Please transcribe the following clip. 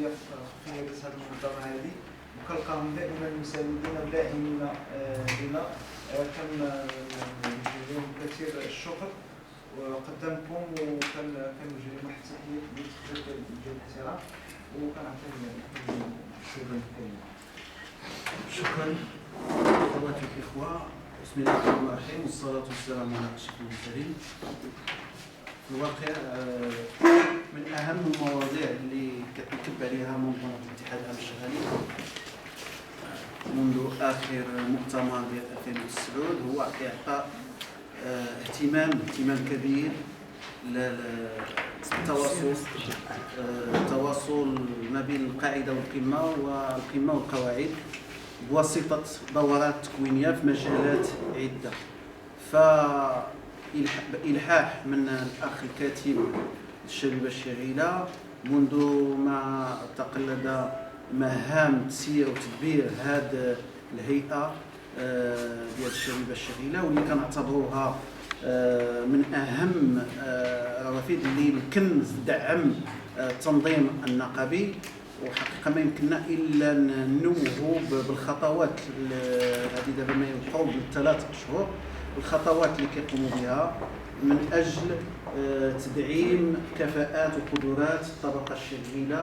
التنمويه في هذه المنظمه هذه، وكنلقاهم دائما مساندين وداعمين لنا. كنوجه لهم كثير الشكر وقدامكم، وكنوجه لهم واحد التحيه ديال الاحترام، وكنعطيهم السيده الكريمه. شكرا اخواتي الاخوه. بسم الله الرحمن الرحيم، والصلاه والسلام على اشرف المرسلين. في الواقع من اهم المواضيع اللي كتنكب عليها منظمه الاتحاد العام الشغالي منذ اخر مؤتمر ديال 2009 هو اعطاء اهتمام كبير التواصل ما بين القاعده والقمه والقواعد بواسطه دورات تكوينيه في مجالات عده. فإلحاح من الاخ الكاتب الشبيبه الشغيله منذ ما تقلد مهام تسيير وتدبير هذه الهيئه ديال الشبيبه الشغيله، واللي كنعتبروها من اهم روافد اللي يمكن تدعم التنظيم النقابي. وحقيقه ما يمكننا الا ننوه بالخطوات هذه دابا ما يقرب من 3 أشهر، الخطوات اللي كيقوموا بها من اجل تدعيم كفاءات وقدرات الطبقه الشغيله